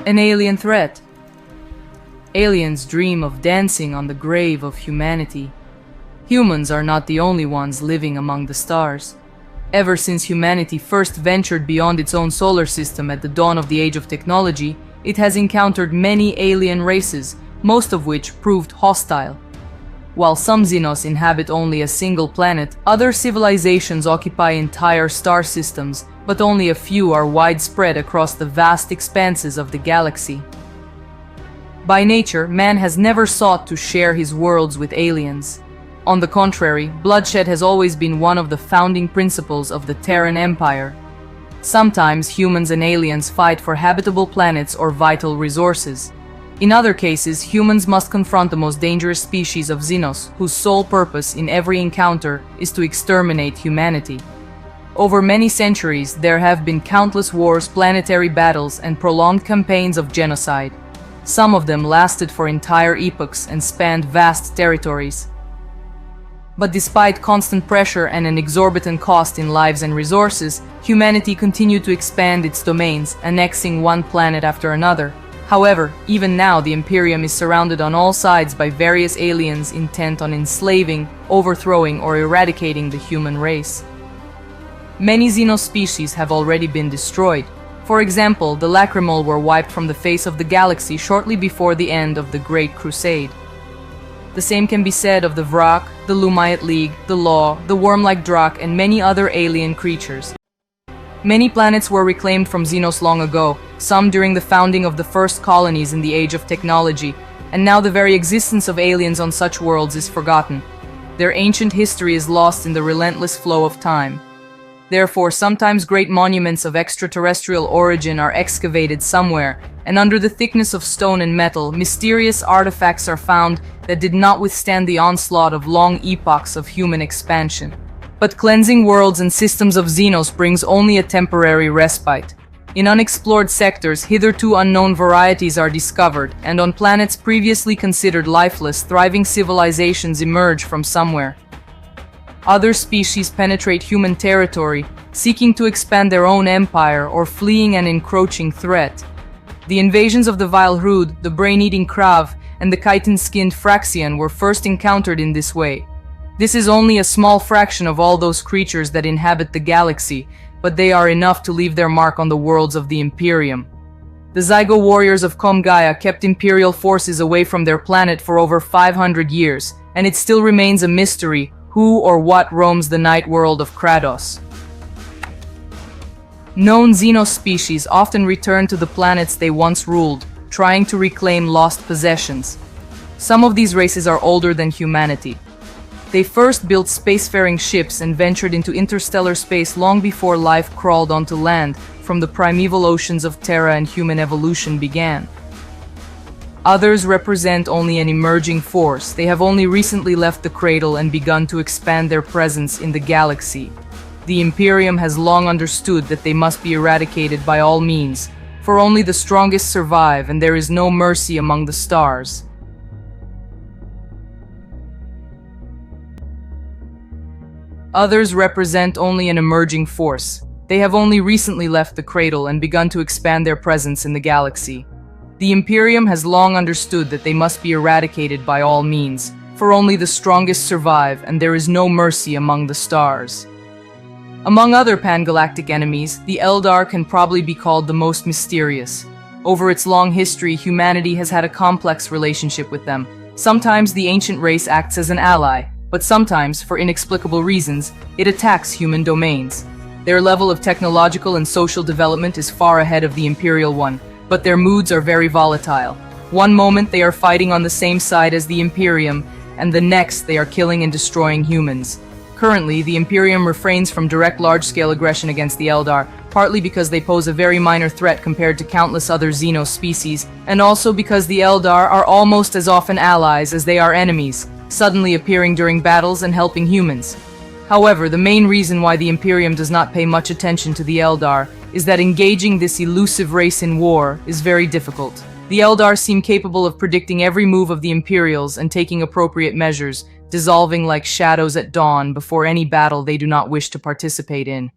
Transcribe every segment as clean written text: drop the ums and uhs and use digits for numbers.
An alien threat. Aliens dream of dancing on the grave of humanity. Humans are not the only ones living among the stars. Ever since humanity first ventured beyond its own solar system at the dawn of the age of technology, it has encountered many alien races, most of which proved hostile. While some Xenos inhabit only a single planet, other civilizations occupy entire star systems, but only a few are widespread across the vast expanses of the galaxy. By nature, man has never sought to share his worlds with aliens. On the contrary, bloodshed has always been one of the founding principles of the Terran Empire. Sometimes humans and aliens fight for habitable planets or vital resources. In other cases, humans must confront the most dangerous species of Xenos, whose sole purpose in every encounter is to exterminate humanity. Over many centuries, there have been countless wars, planetary battles, and prolonged campaigns of genocide. Some of them lasted for entire epochs and spanned vast territories. But despite constant pressure and an exorbitant cost in lives and resources, humanity continued to expand its domains, annexing one planet after another. However, even now the Imperium is surrounded on all sides by various aliens intent on enslaving, overthrowing, or eradicating the human race. Many Xenos species have already been destroyed. For example, the Lacrimol were wiped from the face of the galaxy shortly before the end of the Great Crusade. The same can be said of the Vrak, the Lumayat League, the Law, the worm-like Drak, and many other alien creatures. Many planets were reclaimed from Xenos long ago, some during the founding of the first colonies in the Age of Technology, and now the very existence of aliens on such worlds is forgotten. Their ancient history is lost in the relentless flow of time. Therefore, sometimes great monuments of extraterrestrial origin are excavated somewhere, and under the thickness of stone and metal, mysterious artifacts are found that did not withstand the onslaught of long epochs of human expansion. But cleansing worlds and systems of Xenos brings only a temporary respite. In unexplored sectors, hitherto unknown varieties are discovered, and on planets previously considered lifeless, thriving civilizations emerge from somewhere. Other species penetrate human territory, seeking to expand their own empire or fleeing an encroaching threat. The invasions of the Vile Hrud, the brain-eating Krav, and the chitin-skinned Fraxian were first encountered in this way. This is only a small fraction of all those creatures that inhabit the galaxy, but they are enough to leave their mark on the worlds of the Imperium. The Zygo warriors of Comgaia kept Imperial forces away from their planet for over 500 years, and it still remains a mystery who or what roams the night world of Kratos. Known Xenos species often return to the planets they once ruled, trying to reclaim lost possessions. Some of these races are older than humanity. They first built spacefaring ships and ventured into interstellar space long before life crawled onto land from the primeval oceans of Terra and human evolution began. Others represent only an emerging force. They have only recently left the cradle and begun to expand their presence in the galaxy. The Imperium has long understood that they must be eradicated by all means, for only the strongest survive and there is no mercy among the stars. Others represent only an emerging force. They have only recently left the cradle and begun to expand their presence in the galaxy. The Imperium has long understood that they must be eradicated by all means, for only the strongest survive and there is no mercy among the stars. Among other pan-galactic enemies, the Aeldari can probably be called the most mysterious. Over its long history, humanity has had a complex relationship with them. Sometimes the ancient race acts as an ally, but sometimes, for inexplicable reasons, it attacks human domains. Their level of technological and social development is far ahead of the Imperial one, but their moods are very volatile. One moment they are fighting on the same side as the Imperium, and the next they are killing and destroying humans. Currently, the Imperium refrains from direct large-scale aggression against the Aeldari, partly because they pose a very minor threat compared to countless other Xenos species, and also because the Aeldari are almost as often allies as they are enemies, suddenly appearing during battles and helping humans. However, the main reason why the Imperium does not pay much attention to the Aeldari is that engaging this elusive race in war is very difficult. The Eldar seem capable of predicting every move of the Imperials and taking appropriate measures, dissolving like shadows at dawn before any battle they do not wish to participate in.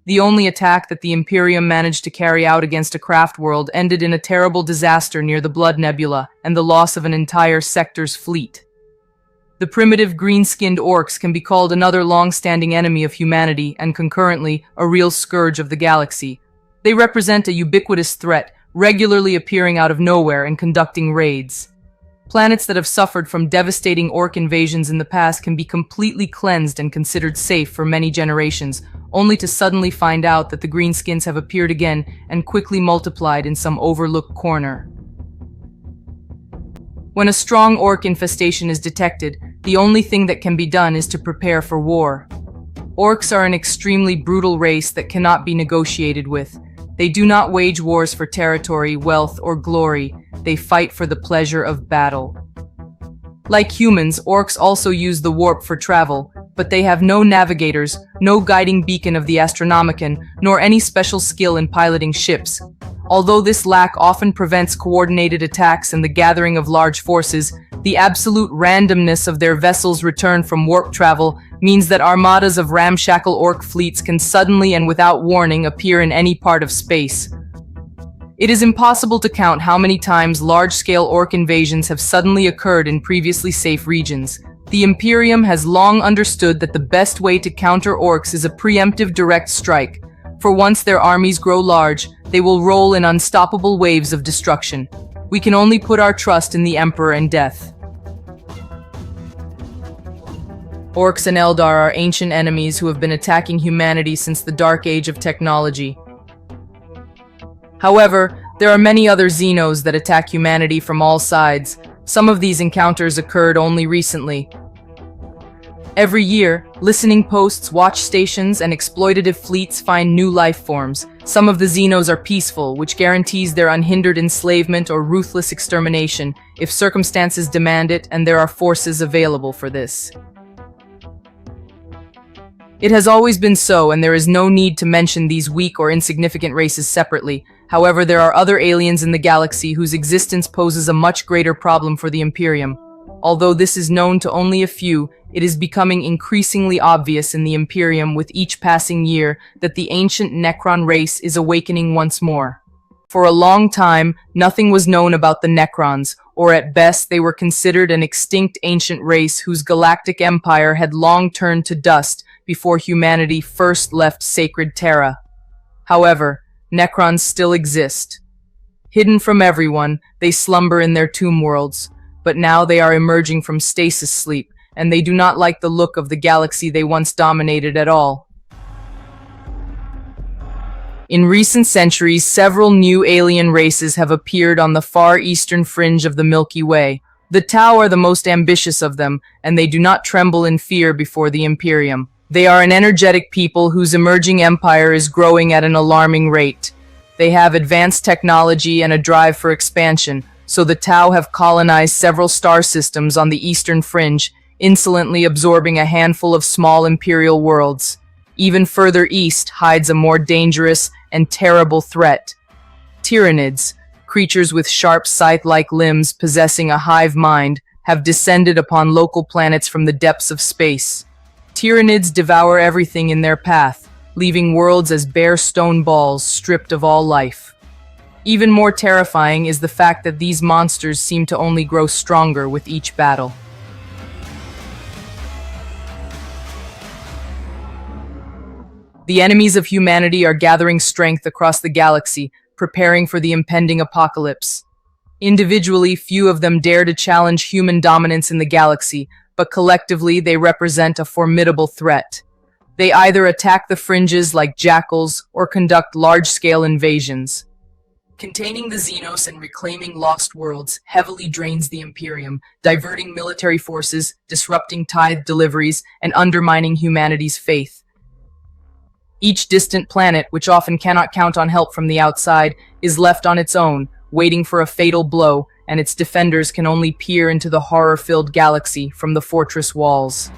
The only attack that the Imperium managed to carry out against a craft world ended in a terrible disaster near the Blood Nebula and the loss of an entire sector's fleet. The primitive green-skinned Orks can be called another long-standing enemy of humanity and concurrently a real scourge of the galaxy. They represent a ubiquitous threat, regularly appearing out of nowhere and conducting raids. Planets that have suffered from devastating Ork invasions in the past can be completely cleansed and considered safe for many generations, only to suddenly find out that the greenskins have appeared again and quickly multiplied in some overlooked corner. When a strong Ork infestation is detected, the only thing that can be done is to prepare for war. Orks are an extremely brutal race that cannot be negotiated with. They do not wage wars for territory, wealth, or glory. They fight for the pleasure of battle. Like humans, Orks also use the warp for travel, but they have no navigators, no guiding beacon of the Astronomicon, nor any special skill in piloting ships. Although this lack often prevents coordinated attacks and the gathering of large forces, the absolute randomness of their vessels' return from warp travel means that armadas of ramshackle Ork fleets can suddenly and without warning appear in any part of space. It is impossible to count how many times large-scale Ork invasions have suddenly occurred in previously safe regions. The Imperium has long understood that the best way to counter Orks is a preemptive direct strike. For once their armies grow large, they will roll in unstoppable waves of destruction. We can only put our trust in the Emperor and death. Orks and Eldar are ancient enemies who have been attacking humanity since the dark age of technology. However, there are many other Xenos that attack humanity from all sides. Some of these encounters occurred only recently. Every year, listening posts, watch stations, and exploitative fleets find new life forms. Some of the Xenos are peaceful, which guarantees their unhindered enslavement or ruthless extermination if circumstances demand it and there are forces available for this. It has always been so, and there is no need to mention these weak or insignificant races separately. However, there are other aliens in the galaxy whose existence poses a much greater problem for the Imperium. Although this is known to only a few, it is becoming increasingly obvious in the Imperium with each passing year that the ancient Necron race is awakening once more. For a long time, nothing was known about the Necrons, or at best they were considered an extinct ancient race whose galactic empire had long turned to dust before humanity first left sacred Terra. However, Necrons still exist. Hidden from everyone, they slumber in their tomb worlds, but now they are emerging from stasis sleep, and they do not like the look of the galaxy they once dominated at all. In recent centuries, several new alien races have appeared on the far eastern fringe of the Milky Way. The Tau are the most ambitious of them, and they do not tremble in fear before the Imperium. They are an energetic people whose emerging empire is growing at an alarming rate. They have advanced technology and a drive for expansion, so the Tau have colonized several star systems on the eastern fringe, insolently absorbing a handful of small Imperial worlds. Even further east hides a more dangerous and terrible threat. Tyranids, creatures with sharp scythe-like limbs possessing a hive mind, have descended upon local planets from the depths of space. Tyranids devour everything in their path, leaving worlds as bare stone balls stripped of all life. Even more terrifying is the fact that these monsters seem to only grow stronger with each battle. The enemies of humanity are gathering strength across the galaxy, preparing for the impending apocalypse. Individually, few of them dare to challenge human dominance in the galaxy, but collectively they represent a formidable threat. They either attack the fringes like jackals or conduct large-scale invasions. Containing the Xenos and reclaiming lost worlds heavily drains the Imperium, diverting military forces, disrupting tithe deliveries, and undermining humanity's faith. Each distant planet, which often cannot count on help from the outside, is left on its own, waiting for a fatal blow, and its defenders can only peer into the horror-filled galaxy from the fortress walls.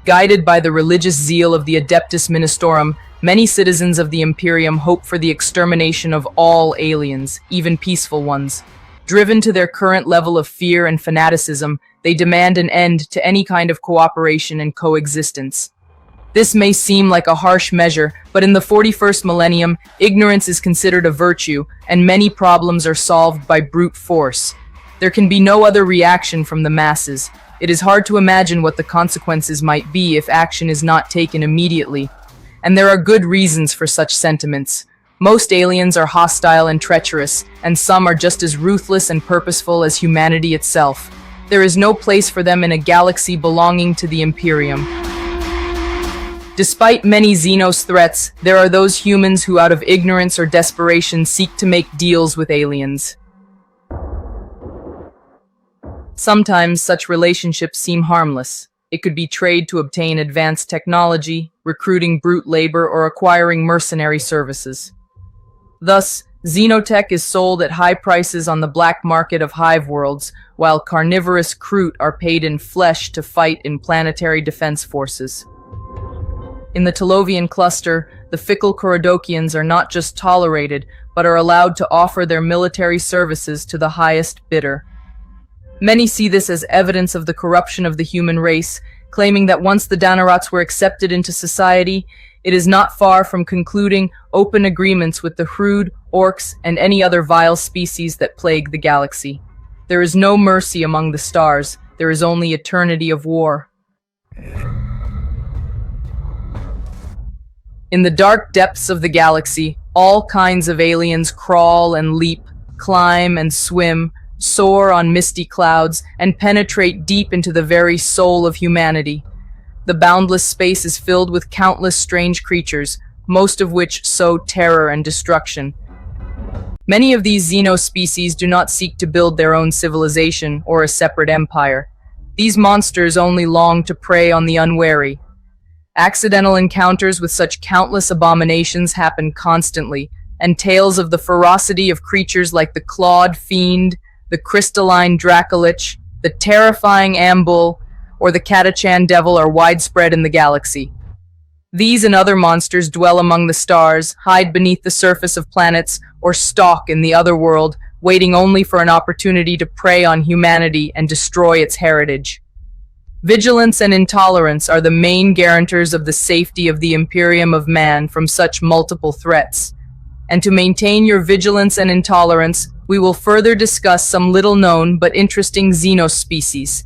Guided by the religious zeal of the Adeptus Ministorum, Many citizens of the Imperium hope for the extermination of all aliens, even peaceful ones. Driven to their current level of fear and fanaticism, they demand an end to any kind of cooperation and coexistence. This may seem like a harsh measure, but in the 41st millennium, ignorance is considered a virtue, and many problems are solved by brute force. There can be no other reaction from the masses. It is hard to imagine what the consequences might be if action is not taken immediately. And there are good reasons for such sentiments. Most aliens are hostile and treacherous, and some are just as ruthless and purposeful as humanity itself. There is no place for them in a galaxy belonging to the Imperium. Despite many Xenos threats, there are those humans who out of ignorance or desperation seek to make deals with aliens. Sometimes such relationships seem harmless. It could be trade to obtain advanced technology, recruiting brute labor, or acquiring mercenary services. Thus, xenotech is sold at high prices on the black market of hive worlds, while carnivorous Kroot are paid in flesh to fight in planetary defense forces. In the Telovian cluster, the fickle Korodokians are not just tolerated, but are allowed to offer their military services to the highest bidder. Many see this as evidence of the corruption of the human race, claiming that once the Danorats were accepted into society, it is not far from concluding open agreements with the Hrud, Orks, and any other vile species that plague the galaxy. There is no mercy among the stars, there is only eternity of war. In the dark depths of the galaxy, all kinds of aliens crawl and leap, climb and swim, soar on misty clouds, and penetrate deep into the very soul of humanity. The boundless space is filled with countless strange creatures, most of which sow terror and destruction. Many of these Xeno species do not seek to build their own civilization or a separate empire. These monsters only long to prey on the unwary. Accidental encounters with such countless abominations happen constantly, and tales of the ferocity of creatures like the clawed fiend, the crystalline Dracolich, the terrifying Ambul, or the Catachan devil are widespread in the galaxy. These and other monsters dwell among the stars, hide beneath the surface of planets, or stalk in the other world, waiting only for an opportunity to prey on humanity and destroy its heritage. Vigilance and intolerance are the main guarantors of the safety of the Imperium of Man from such multiple threats. And to maintain your vigilance and intolerance, we will further discuss some little-known but interesting Xenos species.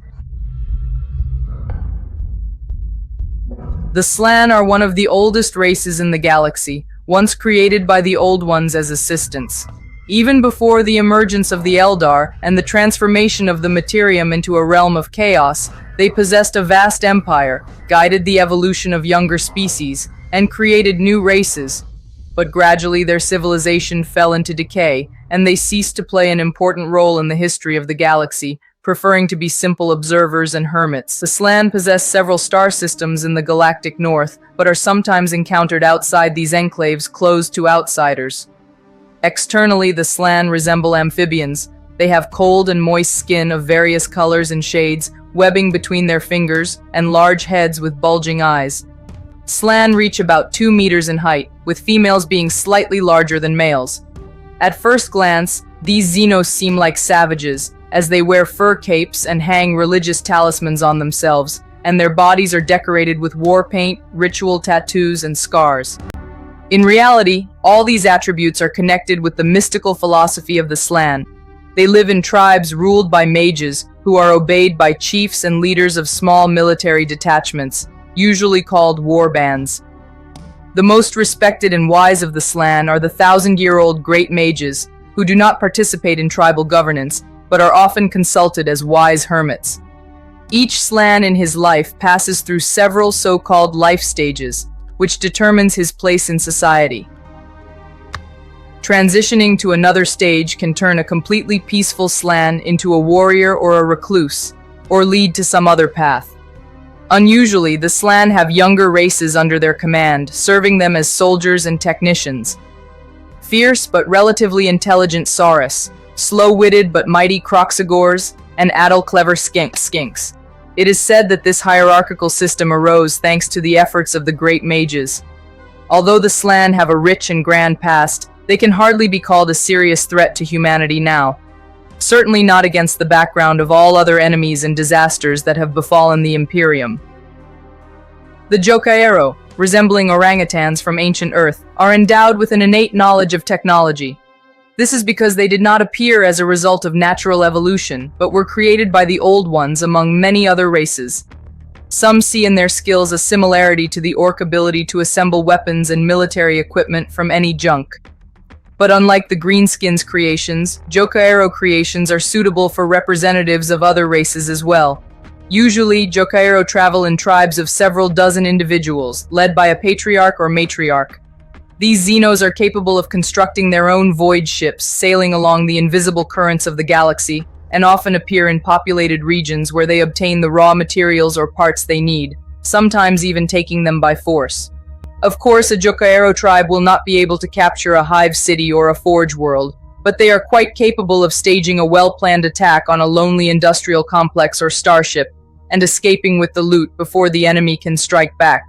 The Slann are one of the oldest races in the galaxy, once created by the Old Ones as assistants. Even before the emergence of the Eldar and the transformation of the Materium into a realm of chaos, they possessed a vast empire, guided the evolution of younger species, and created new races. But gradually their civilization fell into decay, and they ceased to play an important role in the history of the galaxy, preferring to be simple observers and hermits. The Slann possess several star systems in the galactic north, but are sometimes encountered outside these enclaves closed to outsiders. Externally, the Slann resemble amphibians. They have cold and moist skin of various colors and shades, webbing between their fingers, and large heads with bulging eyes. Slann reach about 2 meters in height, with females being slightly larger than males. At first glance, these Xenos seem like savages, as they wear fur capes and hang religious talismans on themselves, and their bodies are decorated with war paint, ritual tattoos, and scars. In reality, all these attributes are connected with the mystical philosophy of the Slann. They live in tribes ruled by mages, who are obeyed by chiefs and leaders of small military detachments, usually called war bands. The most respected and wise of the Slann are the 1,000-year-old great mages, who do not participate in tribal governance, but are often consulted as wise hermits. Each Slann in his life passes through several so-called life stages, which determines his place in society. Transitioning to another stage can turn a completely peaceful Slann into a warrior or a recluse, or lead to some other path. Unusually, the Slann have younger races under their command, serving them as soldiers and technicians. Fierce but relatively intelligent Saurus, slow-witted but mighty Kroxigors, and addle-clever skinks. It is said that this hierarchical system arose thanks to the efforts of the great mages. Although the Slann have a rich and grand past, they can hardly be called a serious threat to humanity now. Certainly not against the background of all other enemies and disasters that have befallen the Imperium. The Jokaero, resembling orangutans from ancient Earth, are endowed with an innate knowledge of technology. This is because they did not appear as a result of natural evolution, but were created by the Old Ones among many other races. Some see in their skills a similarity to the Ork ability to assemble weapons and military equipment from any junk. But unlike the Greenskins' creations, Jokaero creations are suitable for representatives of other races as well. Usually, Jokaero travel in tribes of several dozen individuals, led by a patriarch or matriarch. These Xenos are capable of constructing their own void ships, sailing along the invisible currents of the galaxy, and often appear in populated regions where they obtain the raw materials or parts they need, sometimes even taking them by force. Of course, a Jokaero tribe will not be able to capture a hive city or a forge world, but they are quite capable of staging a well-planned attack on a lonely industrial complex or starship, and escaping with the loot before the enemy can strike back.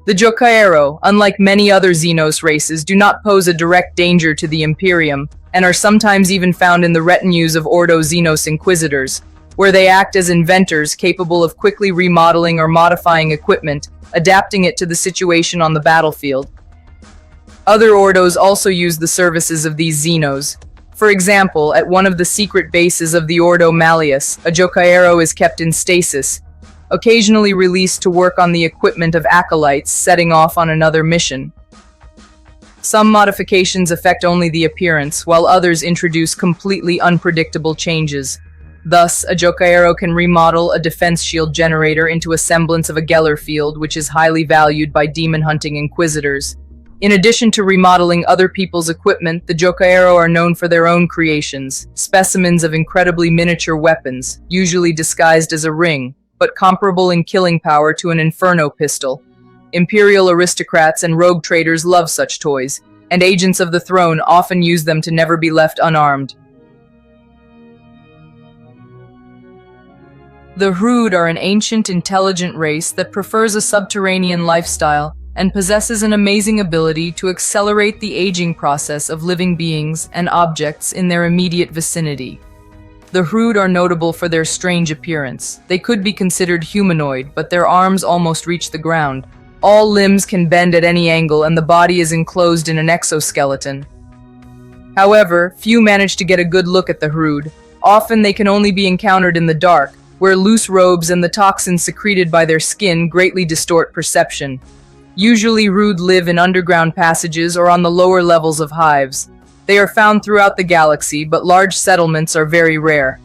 The Jokaero, unlike many other Xenos races, do not pose a direct danger to the Imperium, and are sometimes even found in the retinues of Ordo Xenos Inquisitors, where they act as inventors capable of quickly remodeling or modifying equipment, adapting it to the situation on the battlefield. Other Ordos also use the services of these Xenos. For example, at one of the secret bases of the Ordo Malleus, a Jokaero is kept in stasis, occasionally released to work on the equipment of acolytes setting off on another mission. Some modifications affect only the appearance, while others introduce completely unpredictable changes. Thus, a Jokaero can remodel a defense shield generator into a semblance of a Geller field, which is highly valued by demon-hunting inquisitors. In addition to remodeling other people's equipment, the Jokaero are known for their own creations, specimens of incredibly miniature weapons, usually disguised as a ring, but comparable in killing power to an Inferno pistol. Imperial aristocrats and rogue traders love such toys, and agents of the throne often use them to never be left unarmed. The Hrud are an ancient, intelligent race that prefers a subterranean lifestyle and possesses an amazing ability to accelerate the aging process of living beings and objects in their immediate vicinity. The Hrud are notable for their strange appearance. They could be considered humanoid, but their arms almost reach the ground. All limbs can bend at any angle, and the body is enclosed in an exoskeleton. However, few manage to get a good look at the Hrud. Often they can only be encountered in the dark, where loose robes and the toxins secreted by their skin greatly distort perception. Usually Hrud live in underground passages or on the lower levels of hives. They are found throughout the galaxy, but large settlements are very rare.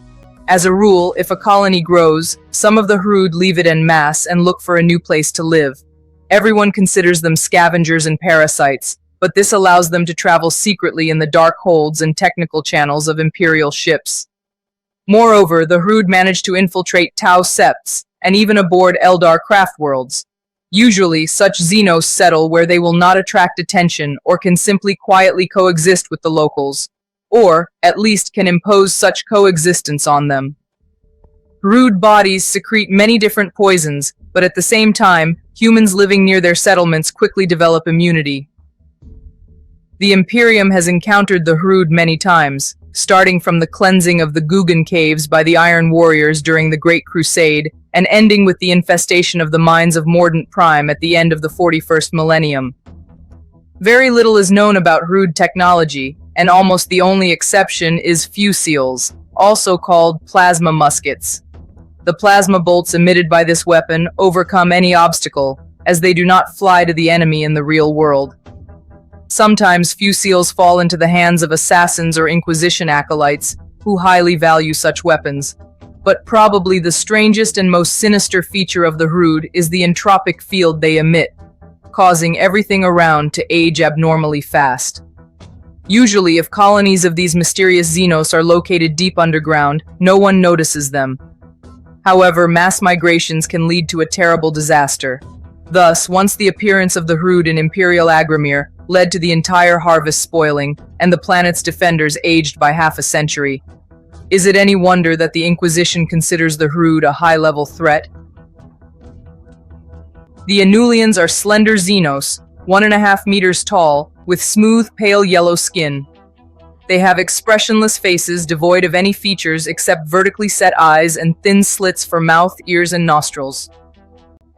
As a rule, if a colony grows, some of the Hrud leave it en masse and look for a new place to live. Everyone considers them scavengers and parasites, but this allows them to travel secretly in the dark holds and technical channels of Imperial ships. Moreover, the Hrud manage to infiltrate Tau Septs and even aboard Aeldar craft worlds. Usually, such Xenos settle where they will not attract attention or can simply quietly coexist with the locals, or, at least, can impose such coexistence on them. Hrud bodies secrete many different poisons, but at the same time, humans living near their settlements quickly develop immunity. The Imperium has encountered the Hrud many times, starting from the cleansing of the Guggen Caves by the Iron Warriors during the Great Crusade, and ending with the infestation of the mines of Mordant Prime at the end of the 41st millennium. Very little is known about Hrud technology, and almost the only exception is fusiles, also called plasma muskets. The plasma bolts emitted by this weapon overcome any obstacle, as they do not fly to the enemy in the real world. Sometimes fusiles fall into the hands of assassins or Inquisition acolytes, who highly value such weapons. But probably the strangest and most sinister feature of the Hrud is the entropic field they emit, causing everything around to age abnormally fast. Usually, if colonies of these mysterious Xenos are located deep underground, no one notices them. However, mass migrations can lead to a terrible disaster. Thus, once the appearance of the Hrud in Imperial Agramir led to the entire harvest spoiling, and the planet's defenders aged by half a century. Is it any wonder that the Inquisition considers the Hrud a high-level threat? The Anulians are slender Xenos, 1.5 meters tall, with smooth, pale yellow skin. They have expressionless faces devoid of any features except vertically set eyes and thin slits for mouth, ears, and nostrils.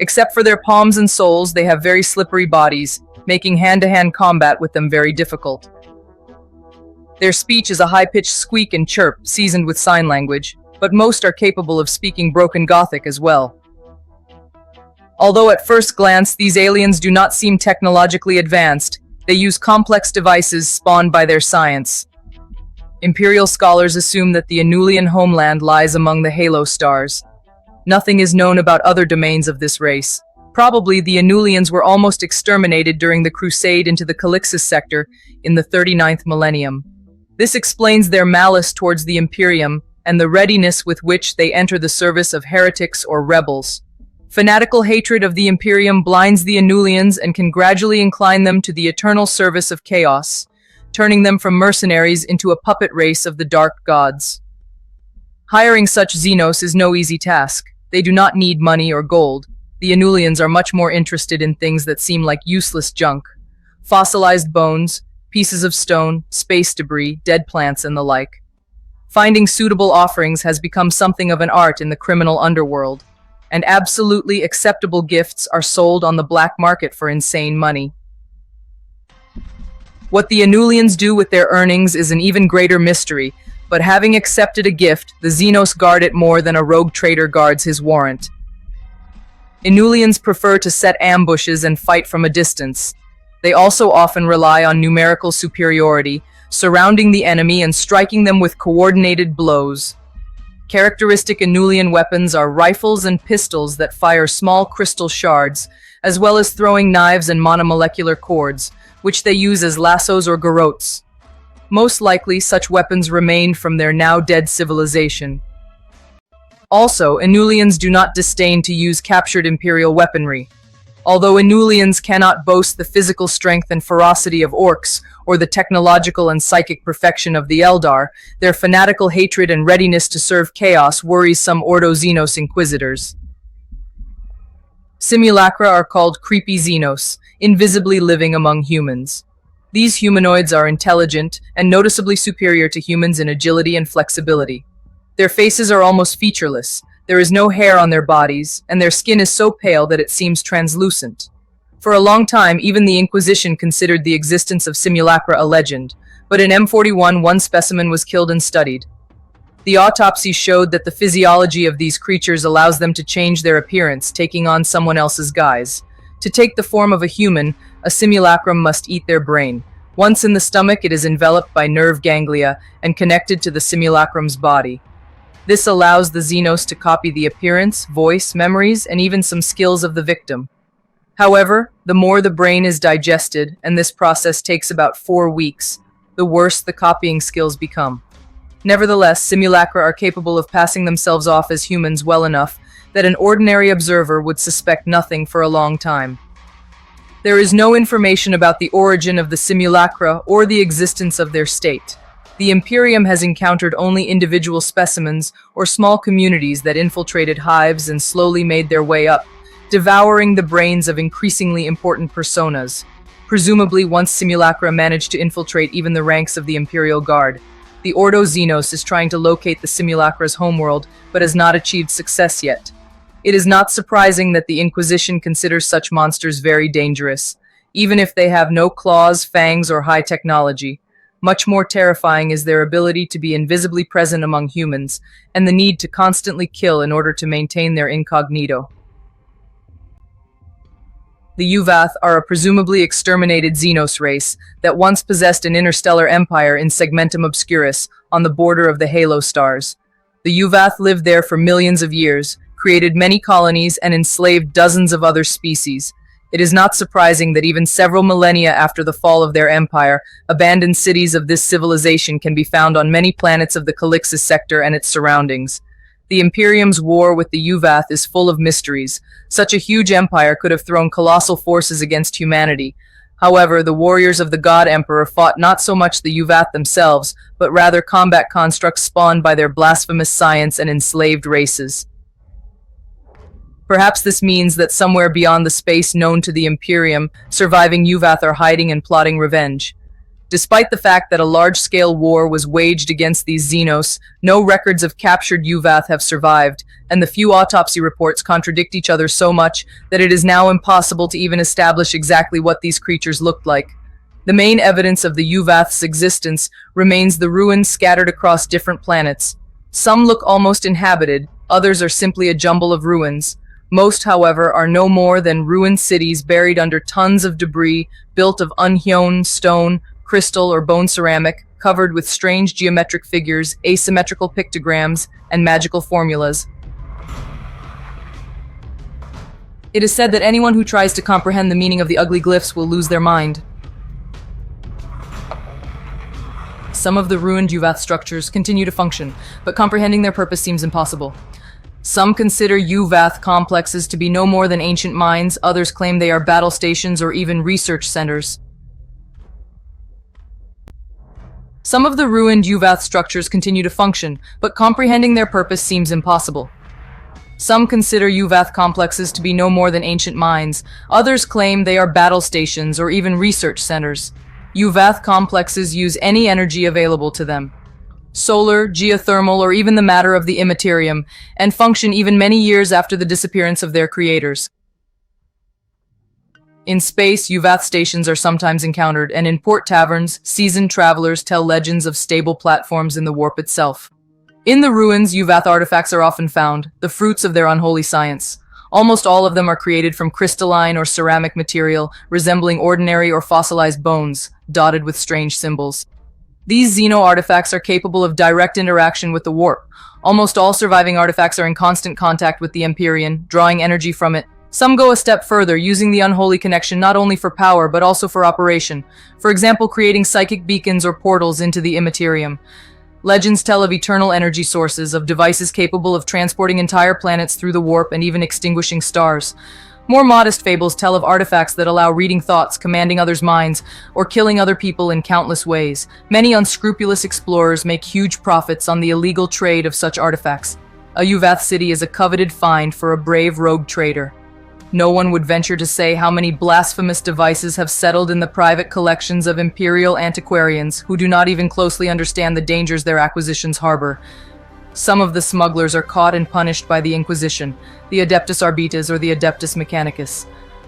Except for their palms and soles, they have very slippery bodies, making hand-to-hand combat with them very difficult. Their speech is a high-pitched squeak and chirp, seasoned with sign language, but most are capable of speaking broken Gothic as well. Although at first glance these aliens do not seem technologically advanced, they use complex devices spawned by their science. Imperial scholars assume that the Anulian homeland lies among the halo stars. Nothing is known about other domains of this race. Probably the Anulians were almost exterminated during the crusade into the Calixis sector in the 39th millennium. This explains their malice towards the Imperium and the readiness with which they enter the service of heretics or rebels. Fanatical hatred of the Imperium blinds the Anulians and can gradually incline them to the eternal service of chaos, turning them from mercenaries into a puppet race of the dark gods. Hiring such Xenos is no easy task. They do not need money or gold. The Anulians are much more interested in things that seem like useless junk. Fossilized bones, pieces of stone, space debris, dead plants, and the like. Finding suitable offerings has become something of an art in the criminal underworld, and absolutely acceptable gifts are sold on the black market for insane money. What the Anulians do with their earnings is an even greater mystery, but having accepted a gift, the Xenos guard it more than a rogue trader guards his warrant. Anulians prefer to set ambushes and fight from a distance. They also often rely on numerical superiority, surrounding the enemy and striking them with coordinated blows. Characteristic Anulian weapons are rifles and pistols that fire small crystal shards, as well as throwing knives and monomolecular cords, which they use as lassos or garrotes. Most likely, such weapons remained from their now-dead civilization. Also, Anulians do not disdain to use captured Imperial weaponry. Although Anulians cannot boast the physical strength and ferocity of Orks, or the technological and psychic perfection of the Aeldari, their fanatical hatred and readiness to serve chaos worries some Ordo Xenos inquisitors. Simulacra are called creepy Xenos, invisibly living among humans. These humanoids are intelligent and noticeably superior to humans in agility and flexibility. Their faces are almost featureless, there is no hair on their bodies, and their skin is so pale that it seems translucent. For a long time, even the Inquisition considered the existence of simulacra a legend, but in M41 one specimen was killed and studied. The autopsy showed that the physiology of these creatures allows them to change their appearance, taking on someone else's guise. To take the form of a human, a simulacrum must eat their brain. Once in the stomach, it is enveloped by nerve ganglia and connected to the simulacrum's body. This allows the Xenos to copy the appearance, voice, memories, and even some skills of the victim. However, the more the brain is digested, and this process takes about 4 weeks, the worse the copying skills become. Nevertheless, simulacra are capable of passing themselves off as humans well enough that an ordinary observer would suspect nothing for a long time. There is no information about the origin of the simulacra or the existence of their state. The Imperium has encountered only individual specimens or small communities that infiltrated hives and slowly made their way up, devouring the brains of increasingly important personas. Presumably, once simulacra managed to infiltrate even the ranks of the Imperial Guard. The Ordo Xenos is trying to locate the simulacra's homeworld, but has not achieved success yet. It is not surprising that the Inquisition considers such monsters very dangerous, even if they have no claws, fangs, or high technology. Much more terrifying is their ability to be invisibly present among humans, and the need to constantly kill in order to maintain their incognito. The Uvath are a presumably exterminated Xenos race that once possessed an interstellar empire in Segmentum Obscurus on the border of the Halo stars. The Uvath lived there for millions of years, created many colonies, and enslaved dozens of other species. It is not surprising that even several millennia after the fall of their empire, abandoned cities of this civilization can be found on many planets of the Calixis sector and its surroundings. The Imperium's war with the Uvath is full of mysteries. Such a huge empire could have thrown colossal forces against humanity. However, the warriors of the God Emperor fought not so much the Uvath themselves, but rather combat constructs spawned by their blasphemous science and enslaved races. Perhaps this means that somewhere beyond the space known to the Imperium, surviving Yuvath are hiding and plotting revenge. Despite the fact that a large-scale war was waged against these Xenos, no records of captured Yuvath have survived, and the few autopsy reports contradict each other so much that it is now impossible to even establish exactly what these creatures looked like. The main evidence of the Yuvath's existence remains the ruins scattered across different planets. Some look almost inhabited, others are simply a jumble of ruins. Most, however, are no more than ruined cities buried under tons of debris built of unhewn stone, crystal, or bone ceramic, covered with strange geometric figures, asymmetrical pictograms, and magical formulas. It is said that anyone who tries to comprehend the meaning of the ugly glyphs will lose their mind. Some of the ruined Yuvath structures continue to function, but comprehending their purpose seems impossible. Some consider Yuvath complexes to be no more than ancient mines, others claim they are battle stations or even research centers. Some of the ruined Yuvath structures continue to function, but comprehending their purpose seems impossible. Some consider Yuvath complexes to be no more than ancient mines, others claim they are battle stations or even research centers. Yuvath complexes use any energy available to them, solar, geothermal, or even the matter of the Imperium, and function even many years after the disappearance of their creators. In space, Yuvath stations are sometimes encountered, and in port taverns, seasoned travelers tell legends of stable platforms in the warp itself. In the ruins, Yuvath artifacts are often found, the fruits of their unholy science. Almost all of them are created from crystalline or ceramic material, resembling ordinary or fossilized bones, dotted with strange symbols. These Xeno artifacts are capable of direct interaction with the warp. Almost all surviving artifacts are in constant contact with the Empyrean, drawing energy from it. Some go a step further, using the unholy connection not only for power but also for operation. For example, creating psychic beacons or portals into the Imperium. Legends tell of eternal energy sources, of devices capable of transporting entire planets through the warp and even extinguishing stars. More modest fables tell of artifacts that allow reading thoughts, commanding others' minds, or killing other people in countless ways. Many unscrupulous explorers make huge profits on the illegal trade of such artifacts. A Yuvath city is a coveted find for a brave rogue trader. No one would venture to say how many blasphemous devices have settled in the private collections of Imperial antiquarians who do not even closely understand the dangers their acquisitions harbor. Some of the smugglers are caught and punished by the Inquisition, the Adeptus Arbites or the Adeptus Mechanicus.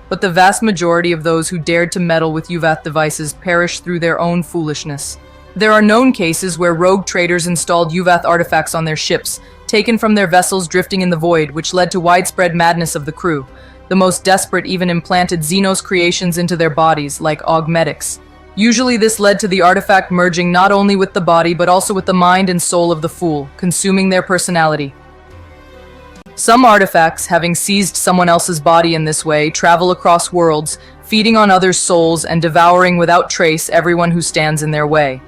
But the vast majority of those who dared to meddle with Yuvath devices perish through their own foolishness. There are known cases where rogue traders installed Yuvath artifacts on their ships, taken from their vessels drifting in the void, which led to widespread madness of the crew. The most desperate even implanted Xenos creations into their bodies, like augmetics. Usually this led to the artifact merging not only with the body but also with the mind and soul of the fool, consuming their personality. Some artifacts, having seized someone else's body in this way, travel across worlds, feeding on others' souls and devouring without trace everyone who stands in their way.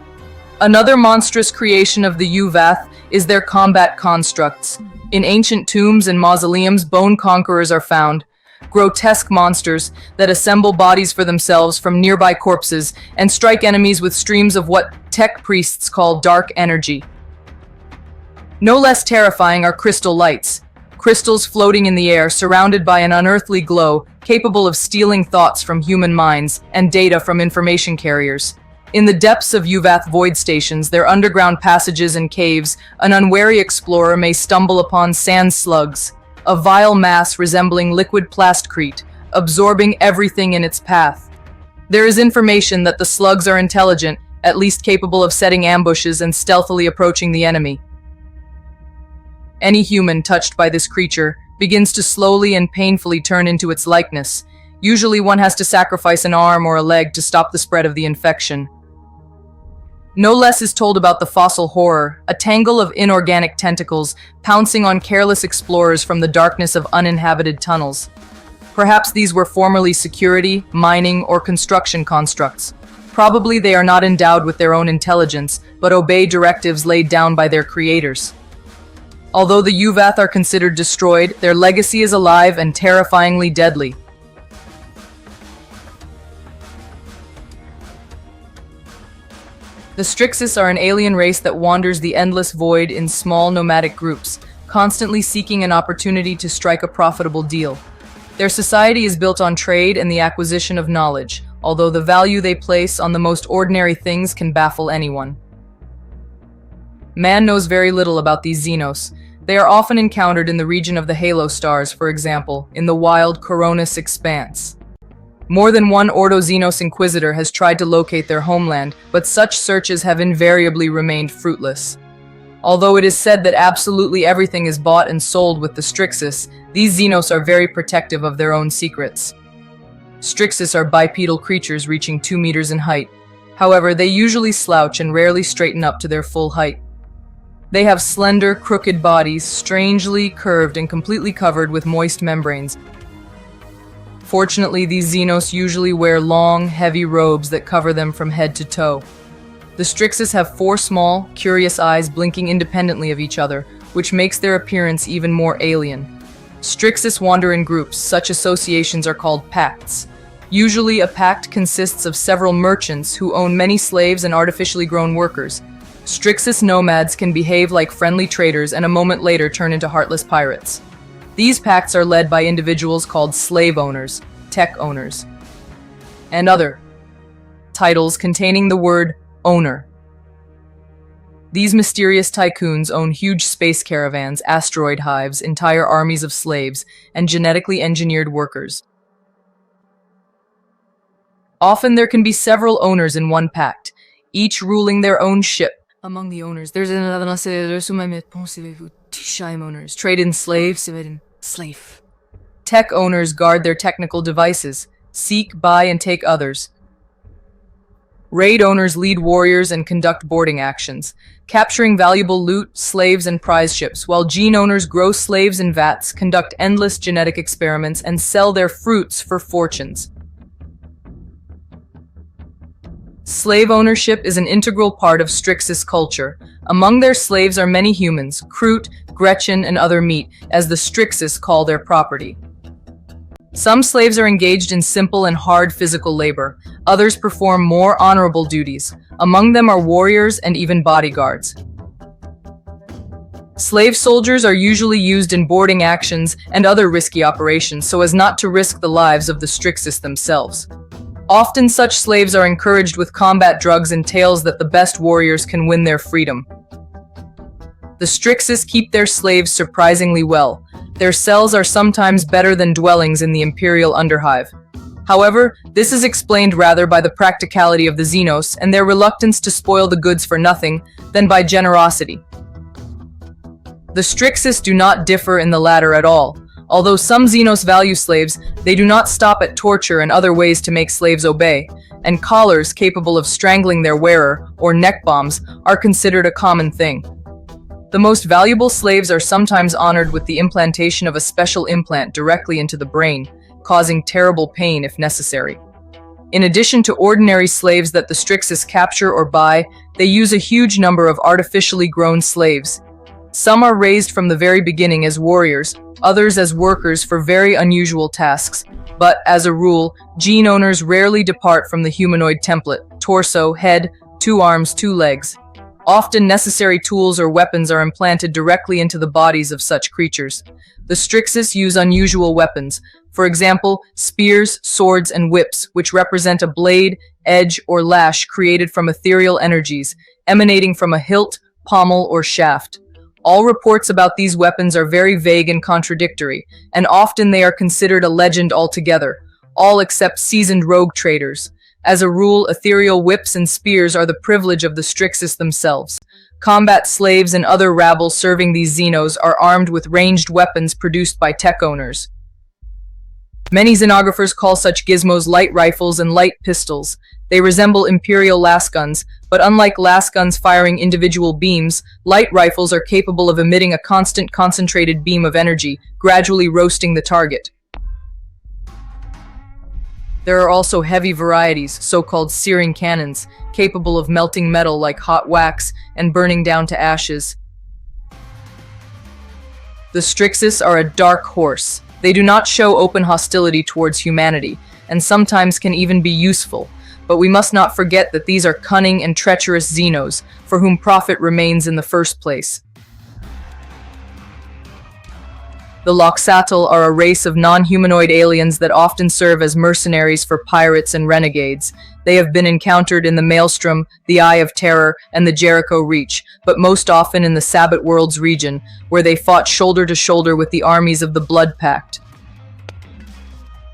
Another monstrous creation of the Yuvath is their combat constructs. In ancient tombs and mausoleums, bone conquerors are found, grotesque monsters that assemble bodies for themselves from nearby corpses and strike enemies with streams of what tech priests call dark energy. No less terrifying are crystal lights, crystals floating in the air surrounded by an unearthly glow capable of stealing thoughts from human minds and data from information carriers. In the depths of Yuvath void stations, their underground passages and caves, an unwary explorer may stumble upon sand slugs, a vile mass resembling liquid plastcrete, absorbing everything in its path. There is information that the slugs are intelligent, at least capable of setting ambushes and stealthily approaching the enemy. Any human touched by this creature begins to slowly and painfully turn into its likeness. Usually one has to sacrifice an arm or a leg to stop the spread of the infection. No less is told about the fossil horror, a tangle of inorganic tentacles pouncing on careless explorers from the darkness of uninhabited tunnels. Perhaps these were formerly security, mining, or construction constructs. Probably they are not endowed with their own intelligence, but obey directives laid down by their creators. Although the Yuvath are considered destroyed, their legacy is alive and terrifyingly deadly. The Strixus are an alien race that wanders the endless void in small nomadic groups. constantly seeking an opportunity to strike a profitable deal. Their society is built on trade and the acquisition of knowledge, although the value they place on the most ordinary things can baffle anyone. Man knows very little about these Xenos. They are often encountered in the region of the Halo stars, for example, in the wild Coronis expanse. More than one Ordo-Xenos Inquisitor has tried to locate their homeland, but such searches have invariably remained fruitless. Although it is said that absolutely everything is bought and sold with the Strixus, these Xenos are very protective of their own secrets. Strixus are bipedal creatures reaching 2 meters in height. However, they usually slouch and rarely straighten up to their full height. They have slender, crooked bodies, strangely curved and completely covered with moist membranes. Fortunately, these Xenos usually wear long, heavy robes that cover them from head to toe. The Strixus have 4 small, curious eyes blinking independently of each other, which makes their appearance even more alien. Strixus wander in groups. Such associations are called pacts. Usually, a pact consists of several merchants who own many slaves and artificially grown workers. Strixus nomads can behave like friendly traders and a moment later turn into heartless pirates. These pacts are led by individuals called slave owners, tech owners, and other titles containing the word owner. These mysterious tycoons own huge space caravans, asteroid hives, entire armies of slaves, and genetically engineered workers. Often there can be several owners in one pact, each ruling their own ship. Among the owners, there's owners, trade in slaves, slave. Tech owners guard their technical devices, seek, buy, and take others. Raid owners lead warriors and conduct boarding actions, capturing valuable loot, slaves, and prize ships, while gene owners grow slaves in vats, conduct endless genetic experiments, and sell their fruits for fortunes. Slave ownership is an integral part of Strixus culture. Among their slaves are many humans, Kroot, Gretchen, and other meat, as the Strixus call their property. Some slaves are engaged in simple and hard physical labor. Others perform more honorable duties. Among them are warriors and even bodyguards. Slave soldiers are usually used in boarding actions and other risky operations so as not to risk the lives of the Strixus themselves. Often such slaves are encouraged with combat drugs and tales that the best warriors can win their freedom. The Strixus keep their slaves surprisingly well. Their cells are sometimes better than dwellings in the Imperial underhive. However, this is explained rather by the practicality of the Xenos and their reluctance to spoil the goods for nothing than by generosity. The Strixus do not differ in the latter at all. Although some Xenos value slaves, they do not stop at torture and other ways to make slaves obey, and collars capable of strangling their wearer, or neck bombs, are considered a common thing. The most valuable slaves are sometimes honored with the implantation of a special implant directly into the brain, causing terrible pain if necessary. In addition to ordinary slaves that the Strixus capture or buy, they use a huge number of artificially grown slaves. Some are raised from the very beginning as warriors, others as workers for very unusual tasks, but, as a rule, gene owners rarely depart from the humanoid template: torso, head, 2 arms, 2 legs. Often necessary tools or weapons are implanted directly into the bodies of such creatures. The Strixus use unusual weapons, for example, spears, swords, and whips, which represent a blade, edge, or lash created from ethereal energies, emanating from a hilt, pommel, or shaft. All reports about these weapons are very vague and contradictory, and often they are considered a legend altogether, all except seasoned rogue traders. As a rule, ethereal whips and spears are the privilege of the Strixus themselves. Combat slaves and other rabble serving these Xenos are armed with ranged weapons produced by tech owners. Many xenographers call such gizmos light rifles and light pistols. They resemble Imperial lasguns, but unlike lasguns firing individual beams, light rifles are capable of emitting a constant concentrated beam of energy, gradually roasting the target. There are also heavy varieties, so-called searing cannons, capable of melting metal like hot wax and burning down to ashes. The Strixus are a dark horse. They do not show open hostility towards humanity, and sometimes can even be useful. But we must not forget that these are cunning and treacherous Xenos, for whom profit remains in the first place. The Loxatl are a race of non-humanoid aliens that often serve as mercenaries for pirates and renegades. They have been encountered in the Maelstrom, the Eye of Terror, and the Jericho Reach, but most often in the Sabbat Worlds region, where they fought shoulder to shoulder with the armies of the Blood Pact.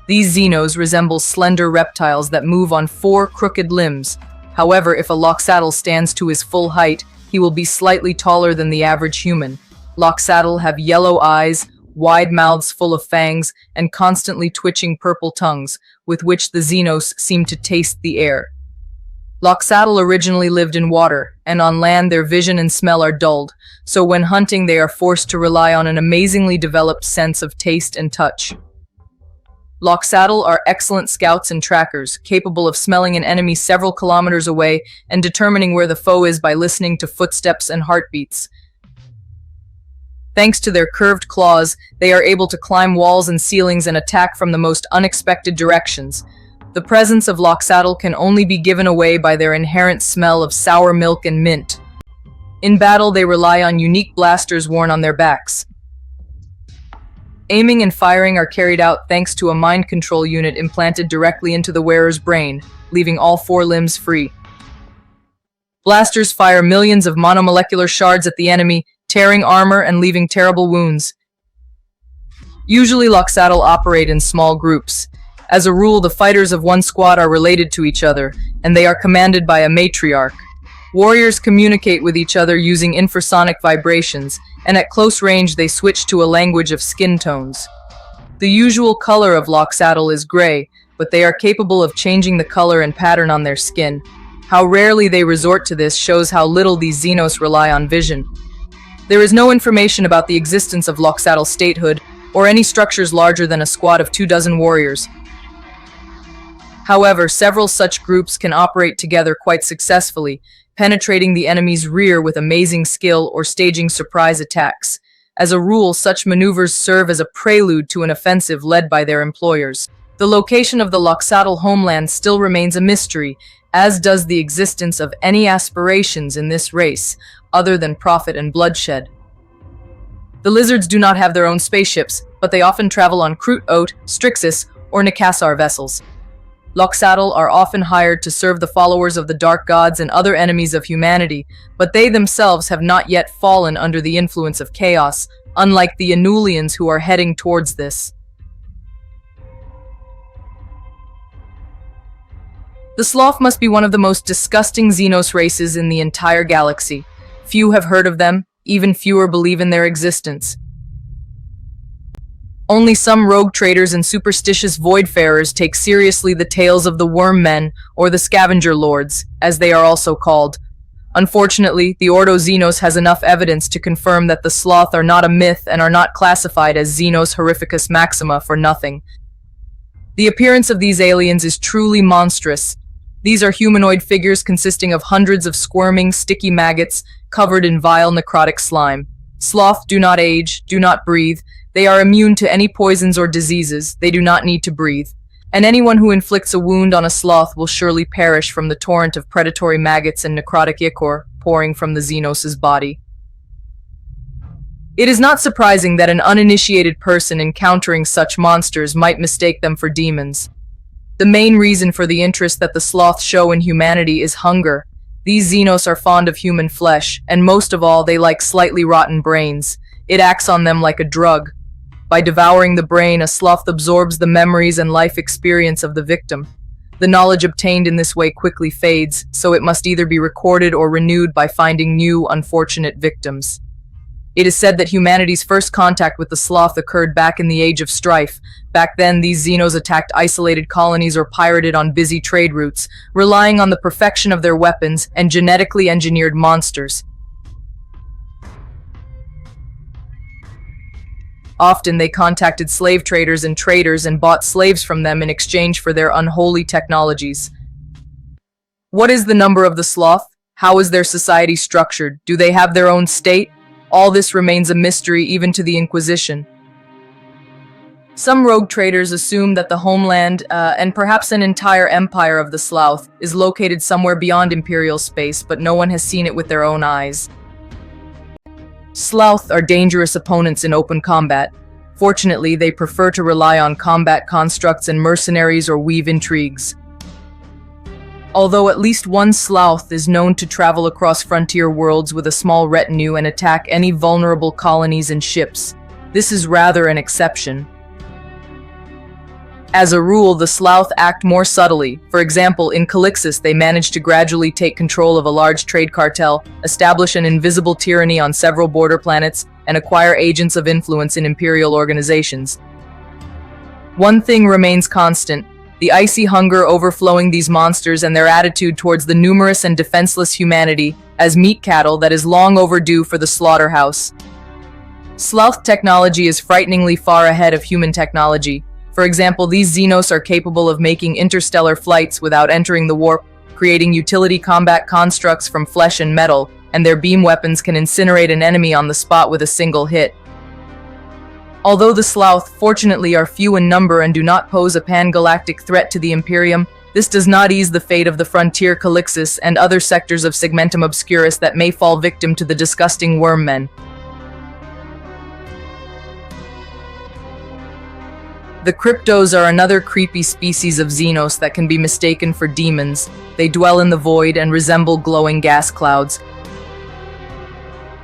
These Xenos resemble slender reptiles that move on 4 crooked limbs. However, if a Loxatl stands to his full height, he will be slightly taller than the average human. Loxatl have yellow eyes, wide mouths full of fangs, and constantly twitching purple tongues, with which the Xenos seem to taste the air. Loxatl originally lived in water, and on land their vision and smell are dulled, so when hunting they are forced to rely on an amazingly developed sense of taste and touch. Loxatl are excellent scouts and trackers, capable of smelling an enemy several kilometers away and determining where the foe is by listening to footsteps and heartbeats. Thanks to their curved claws, they are able to climb walls and ceilings and attack from the most unexpected directions. The presence of Loxatl can only be given away by their inherent smell of sour milk and mint. In battle, they rely on unique blasters worn on their backs. Aiming and firing are carried out thanks to a mind control unit implanted directly into the wearer's brain, leaving all 4 limbs free. Blasters fire millions of monomolecular shards at the enemy, tearing armor and leaving terrible wounds. Usually Loxatl operate in small groups. As a rule, the fighters of one squad are related to each other, and they are commanded by a matriarch. Warriors communicate with each other using infrasonic vibrations, and at close range they switch to a language of skin tones. The usual color of Loxatl is gray, but they are capable of changing the color and pattern on their skin. How rarely they resort to this shows how little these Xenos rely on vision. There is no information about the existence of Loxatl statehood, or any structures larger than a squad of 24 warriors. However, several such groups can operate together quite successfully, penetrating the enemy's rear with amazing skill or staging surprise attacks. As a rule, such maneuvers serve as a prelude to an offensive led by their employers. The location of the Loxatl homeland still remains a mystery, as does the existence of any aspirations in this race, other than profit and bloodshed. The lizards do not have their own spaceships, but they often travel on Krut Oat, Strixus, or Nakassar vessels. Loxatl are often hired to serve the followers of the dark gods and other enemies of humanity, but they themselves have not yet fallen under the influence of chaos, unlike the Anulians who are heading towards this. The Sloth must be one of the most disgusting Xenos races in the entire galaxy. Few have heard of them, even fewer believe in their existence. Only some rogue traders and superstitious voidfarers take seriously the tales of the Worm Men, or the Scavenger Lords, as they are also called. Unfortunately, the Ordo Xenos has enough evidence to confirm that the Sloth are not a myth and are not classified as Xenos Horrificus Maxima for nothing. The appearance of these aliens is truly monstrous. These are humanoid figures consisting of hundreds of squirming, sticky maggots covered in vile necrotic slime. Sloth do not age, do not breathe. They are immune to any poisons or diseases. They do not need to breathe. And anyone who inflicts a wound on a sloth will surely perish from the torrent of predatory maggots and necrotic ichor pouring from the Xenos' body. It is not surprising that an uninitiated person encountering such monsters might mistake them for demons. The main reason for the interest that the sloths show in humanity is hunger. These Xenos are fond of human flesh, and most of all, they like slightly rotten brains. It acts on them like a drug. By devouring the brain, a sloth absorbs the memories and life experience of the victim. The knowledge obtained in this way quickly fades, so it must either be recorded or renewed by finding new, unfortunate victims. It is said that humanity's first contact with the sloth occurred back in the Age of Strife. Back then, these Xenos attacked isolated colonies or pirated on busy trade routes, relying on the perfection of their weapons and genetically engineered monsters. Often they contacted slave traders and traders and bought slaves from them in exchange for their unholy technologies. What is the number of the sloth? How is their society structured? Do they have their own state? All this remains a mystery even to the Inquisition. Some rogue traders assume that the homeland, and perhaps an entire empire of the Sloth, is located somewhere beyond Imperial space, but no one has seen it with their own eyes. Sloth are dangerous opponents in open combat. Fortunately, they prefer to rely on combat constructs and mercenaries or weave intrigues. Although at least one Sloth is known to travel across frontier worlds with a small retinue and attack any vulnerable colonies and ships, this is rather an exception. As a rule, the Sloth act more subtly. For example, in Calixis, they manage to gradually take control of a large trade cartel, establish an invisible tyranny on several border planets, and acquire agents of influence in Imperial organizations. One thing remains constant: the icy hunger overflowing these monsters and their attitude towards the numerous and defenseless humanity as meat cattle that is long overdue for the slaughterhouse. Sloth technology is frighteningly far ahead of human technology. For example, these Xenos are capable of making interstellar flights without entering the warp, creating utility combat constructs from flesh and metal, and their beam weapons can incinerate an enemy on the spot with a single hit. Although the Sloth, fortunately, are few in number and do not pose a pan-galactic threat to the Imperium, this does not ease the fate of the frontier Calixis and other sectors of Segmentum Obscurus that may fall victim to the disgusting worm-men. The Cryptos are another creepy species of Xenos that can be mistaken for demons. They dwell in the void and resemble glowing gas clouds.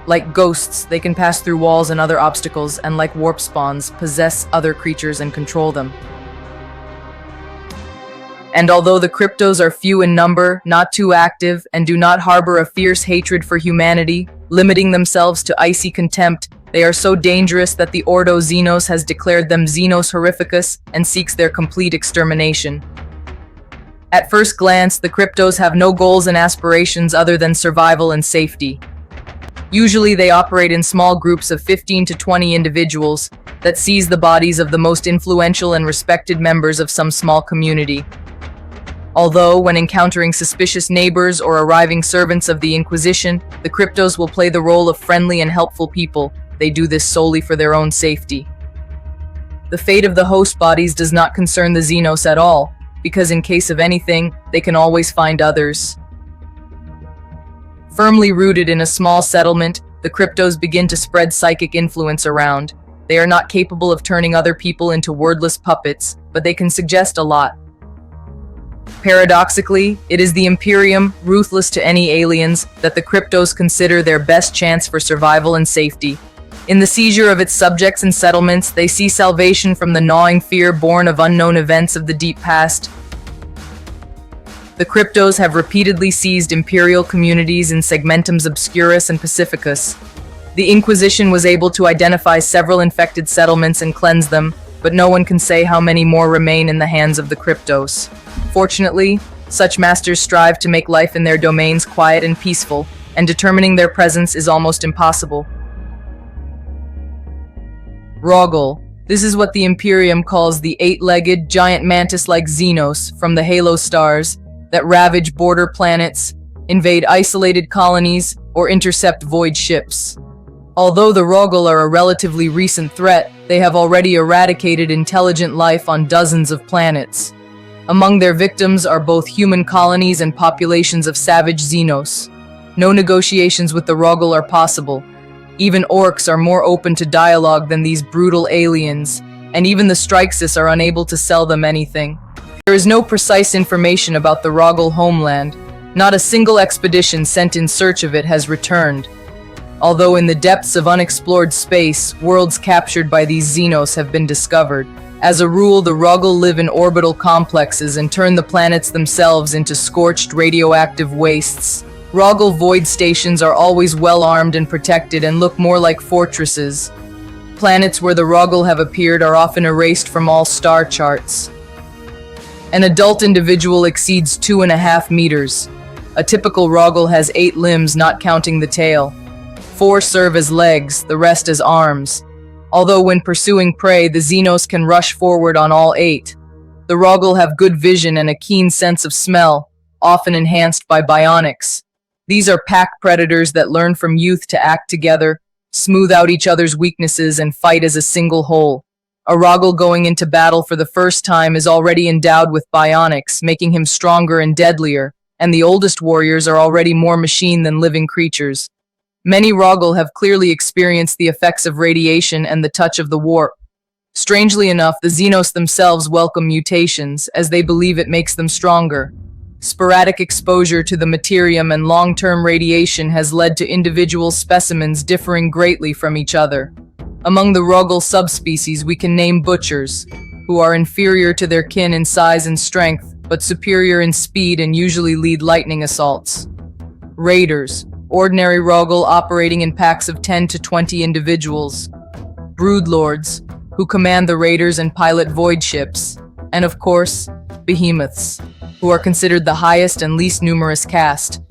Like ghosts, they can pass through walls and other obstacles, and like warp spawns, possess other creatures and control them. And although the Cryptos are few in number, not too active, and do not harbor a fierce hatred for humanity, limiting themselves to icy contempt, they are so dangerous that the Ordo Xenos has declared them Xenos Horrificus and seeks their complete extermination. At first glance, the Cryptos have no goals and aspirations other than survival and safety. Usually they operate in small groups of 15 to 20 individuals that seize the bodies of the most influential and respected members of some small community. Although, when encountering suspicious neighbors or arriving servants of the Inquisition, the Cryptos will play the role of friendly and helpful people. They do this solely for their own safety. The fate of the host bodies does not concern the Xenos at all, because in case of anything, they can always find others. Firmly rooted in a small settlement, the Cryptos begin to spread psychic influence around. They are not capable of turning other people into wordless puppets, but they can suggest a lot. Paradoxically, it is the Imperium, ruthless to any aliens, that the Cryptos consider their best chance for survival and safety. In the seizure of its subjects and settlements, they see salvation from the gnawing fear born of unknown events of the deep past. The Cryptos have repeatedly seized Imperial communities in Segmentums Obscurus and Pacificus. The Inquisition was able to identify several infected settlements and cleanse them, but no one can say how many more remain in the hands of the Cryptos. Fortunately, such masters strive to make life in their domains quiet and peaceful, and determining their presence is almost impossible. Roggle. This is what the Imperium calls the eight-legged, giant mantis-like Xenos from the Halo stars that ravage border planets, invade isolated colonies, or intercept void ships. Although the Roggle are a relatively recent threat, they have already eradicated intelligent life on dozens of planets. Among their victims are both human colonies and populations of savage Xenos. No negotiations with the Roggle are possible. Even Orks are more open to dialogue than these brutal aliens, and even the Strangest are unable to sell them anything. There is no precise information about the Roggle homeland. Not a single expedition sent in search of it has returned. Although in the depths of unexplored space, worlds captured by these Xenos have been discovered. As a rule, the Roggle live in orbital complexes and turn the planets themselves into scorched radioactive wastes. Roggle void stations are always well-armed and protected and look more like fortresses. Planets where the Roggle have appeared are often erased from all star charts. An adult individual exceeds 2.5 meters. A typical Roggle has 8 limbs, not counting the tail. 4 serve as legs, the rest as arms. Although when pursuing prey, the Xenos can rush forward on all 8. The Roggle have good vision and a keen sense of smell, often enhanced by bionics. These are pack predators that learn from youth to act together, smooth out each other's weaknesses, and fight as a single whole. A Roggle going into battle for the first time is already endowed with bionics, making him stronger and deadlier, and the oldest warriors are already more machine than living creatures. Many Roggle have clearly experienced the effects of radiation and the touch of the warp. Strangely enough, the Xenos themselves welcome mutations, as they believe it makes them stronger. Sporadic exposure to the Imperium and long-term radiation has led to individual specimens differing greatly from each other. Among the Rogel subspecies, we can name Butchers, who are inferior to their kin in size and strength, but superior in speed and usually lead lightning assaults. Raiders, ordinary Rogel operating in packs of 10 to 20 individuals. Broodlords, who command the raiders and pilot void ships. And of course, Behemoths, who are considered the highest and least numerous caste.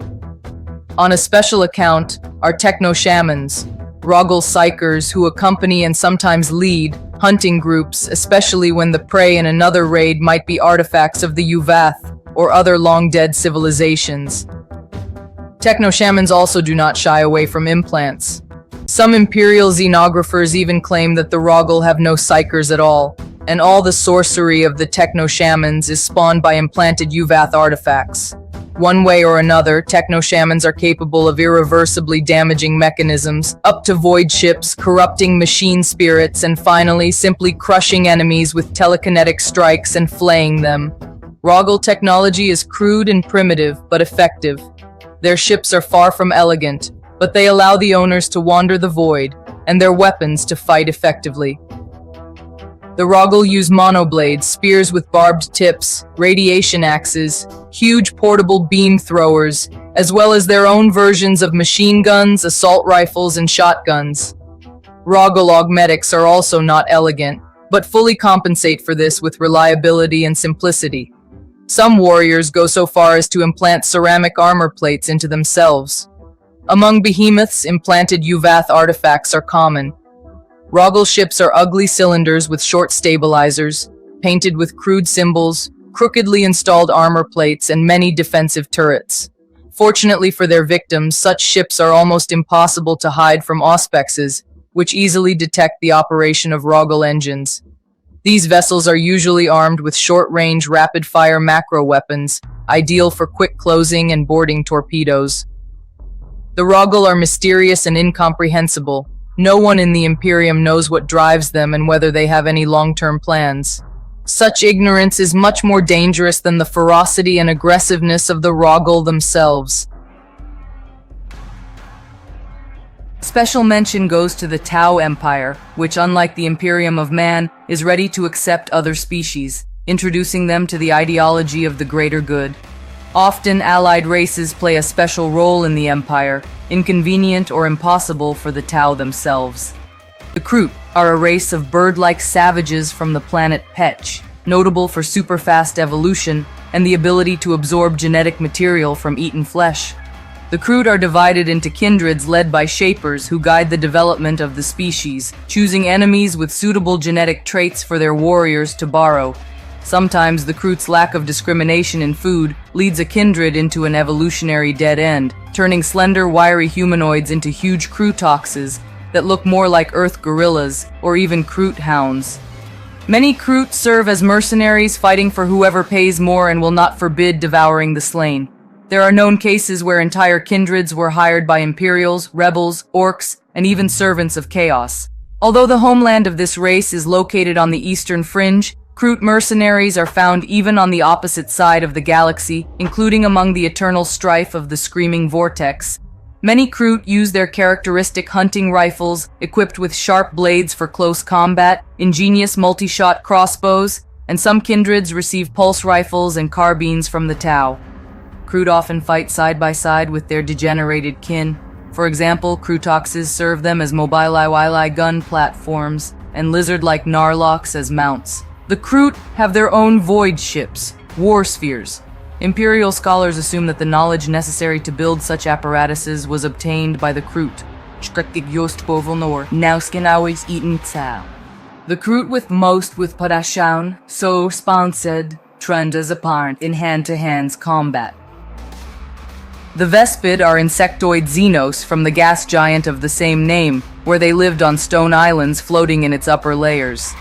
On a special account are Techno-Shamans, Rogel Psychers who accompany and sometimes lead hunting groups, especially when the prey in another raid might be artifacts of the Uvath or other long-dead civilizations. Techno-Shamans also do not shy away from implants. Some Imperial xenographers even claim that the Rogel have no Psychers at all, and all the sorcery of the Techno-Shamans is spawned by implanted Uvath artifacts. One way or another, Techno-Shamans are capable of irreversibly damaging mechanisms, up to void ships, corrupting machine spirits, and finally simply crushing enemies with telekinetic strikes and flaying them. Rogel technology is crude and primitive, but effective. Their ships are far from elegant, but they allow the owners to wander the void, and their weapons to fight effectively. The Rogel use monoblades, spears with barbed tips, radiation axes, huge portable beam throwers, as well as their own versions of machine guns, assault rifles, and shotguns. Rogel augmetics are also not elegant, but fully compensate for this with reliability and simplicity. Some warriors go so far as to implant ceramic armor plates into themselves. Among behemoths, implanted Uvath artifacts are common. Rogel ships are ugly cylinders with short stabilizers, painted with crude symbols, crookedly installed armor plates, and many defensive turrets. Fortunately for their victims, such ships are almost impossible to hide from auspexes, which easily detect the operation of Rogel engines. These vessels are usually armed with short-range, rapid-fire macro weapons, ideal for quick closing and boarding torpedoes. The Rogel are mysterious and incomprehensible. No one in the Imperium knows what drives them and whether they have any long-term plans. Such ignorance is much more dangerous than the ferocity and aggressiveness of the Rogel themselves. Special mention goes to the Tau Empire, which, unlike the Imperium of Man, is ready to accept other species, introducing them to the ideology of the greater good. Often, allied races play a special role in the Empire, inconvenient or impossible for the Tau themselves. The Kroot are a race of bird-like savages from the planet Petch, notable for super-fast evolution and the ability to absorb genetic material from eaten flesh. The Kroot are divided into kindreds led by Shapers who guide the development of the species, choosing enemies with suitable genetic traits for their warriors to borrow. Sometimes the Kroot's lack of discrimination in food leads a kindred into an evolutionary dead end, turning slender, wiry humanoids into huge Krootoxes that look more like Earth gorillas or even Kroot hounds. Many Kroot serve as mercenaries, fighting for whoever pays more and will not forbid devouring the slain. There are known cases where entire kindreds were hired by Imperials, rebels, Orks, and even servants of chaos. Although the homeland of this race is located on the eastern fringe, Kroot mercenaries are found even on the opposite side of the galaxy, including among the eternal strife of the Screaming Vortex. Many Kroot use their characteristic hunting rifles, equipped with sharp blades for close combat, ingenious multi-shot crossbows, and some kindreds receive pulse rifles and carbines from the Tau. Kroot often fight side by side with their degenerated kin. For example, Krootoxes serve them as mobile gun platforms, and lizard-like Narlocks as mounts. The Kroot have their own void ships, war spheres. Imperial scholars assume that the knowledge necessary to build such apparatuses was obtained by the Kroot. The Kroot with Padashaun, so sponsored, trend as apparent in hand-to-hand combat. The Vespid are insectoid Xenos from the gas giant of the same name, where they lived on stone islands floating in its upper layers.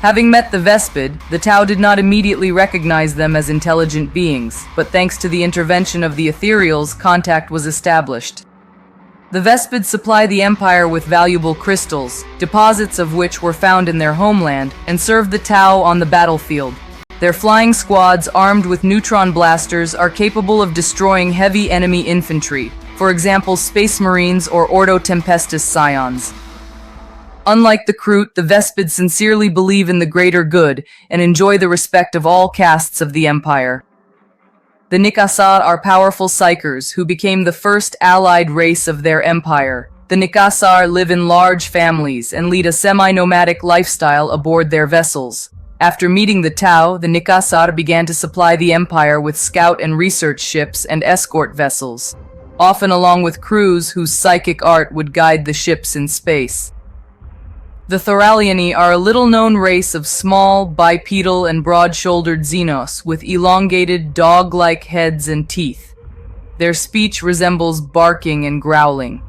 Having met the Vespid, the Tau did not immediately recognize them as intelligent beings, but thanks to the intervention of the Ethereals, contact was established. The Vespids supply the Empire with valuable crystals, deposits of which were found in their homeland, and served the Tau on the battlefield. Their flying squads, armed with neutron blasters, are capable of destroying heavy enemy infantry, for example Space Marines or Ordo Tempestus Scions. Unlike the Kroot, the Vespids sincerely believe in the greater good and enjoy the respect of all castes of the Empire. The Nikasar are powerful psykers who became the first allied race of their empire. The Nikasar live in large families and lead a semi-nomadic lifestyle aboard their vessels. After meeting the Tau, the Nikasar began to supply the empire with scout and research ships and escort vessels, often along with crews whose psychic art would guide the ships in space. The Tyranids are a little-known race of small, bipedal, and broad-shouldered Xenos with elongated, dog-like heads and teeth. Their speech resembles barking and growling.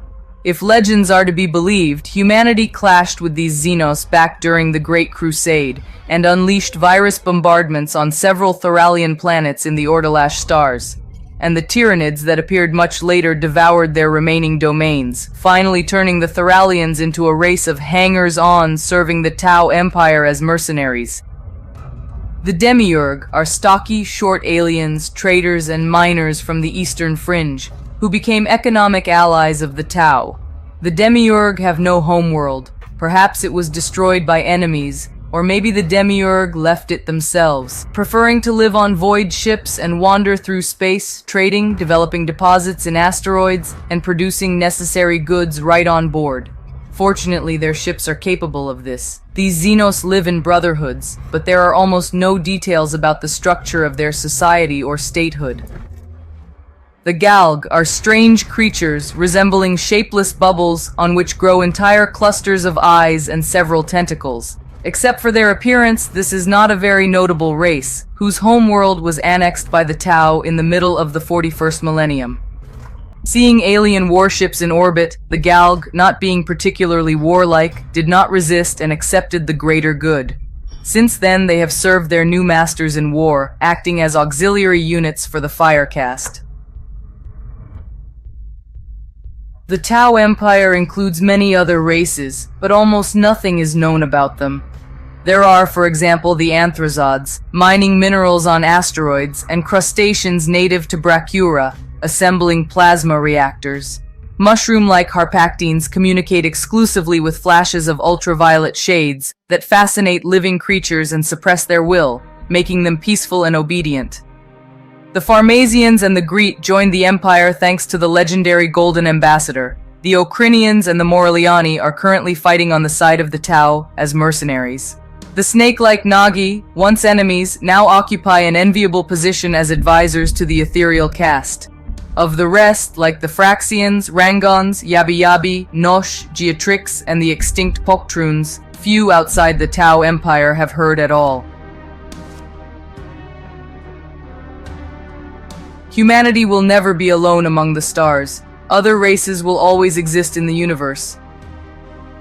If legends are to be believed, humanity clashed with these Xenos back during the Great Crusade and unleashed virus bombardments on several Tyranian planets in the Ortalash stars. And the Tyranids that appeared much later devoured their remaining domains, finally turning the Tyranids into a race of hangers-on serving the Tau Empire as mercenaries. The Demiurge are stocky, short aliens, traders, and miners from the eastern fringe, who became economic allies of the Tau. The Demiurge have no homeworld. Perhaps it was destroyed by enemies, or maybe the Demiurge left it themselves, preferring to live on void ships and wander through space, trading, developing deposits in asteroids, and producing necessary goods right on board. Fortunately, their ships are capable of this. These Xenos live in brotherhoods, but there are almost no details about the structure of their society or statehood. The Galg are strange creatures resembling shapeless bubbles on which grow entire clusters of eyes and several tentacles. Except for their appearance, this is not a very notable race, whose homeworld was annexed by the Tau in the middle of the 41st millennium. Seeing alien warships in orbit, the Galg, not being particularly warlike, did not resist and accepted the greater good. Since then, they have served their new masters in war, acting as auxiliary units for the Firecast. The Tau Empire includes many other races, but almost nothing is known about them. There are, for example, the Anthrazods, mining minerals on asteroids, and crustaceans native to Brachyura, assembling plasma reactors. Mushroom-like Harpactines communicate exclusively with flashes of ultraviolet shades that fascinate living creatures and suppress their will, making them peaceful and obedient. The Pharmasians and the Greet joined the Empire thanks to the legendary Golden Ambassador. The Ocrinians and the Moraliani are currently fighting on the side of the Tau as mercenaries. The snake-like Nagi, once enemies, now occupy an enviable position as advisors to the ethereal caste. Of the rest, like the Fraxians, Rangons, Yabi-Yabi, Nosh, Geotrix, and the extinct Poktroons, few outside the Tau Empire have heard at all. Humanity will never be alone among the stars. Other races will always exist in the universe.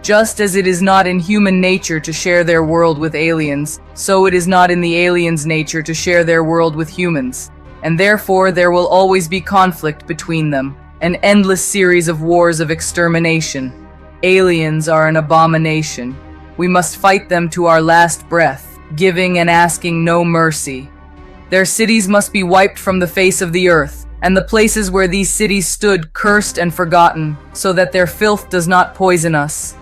Just as it is not in human nature to share their world with aliens, so it is not in the aliens' nature to share their world with humans. And therefore there will always be conflict between them, an endless series of wars of extermination. Aliens are an abomination. We must fight them to our last breath, giving and asking no mercy. Their cities must be wiped from the face of the earth, and the places where these cities stood cursed and forgotten, so that their filth does not poison us.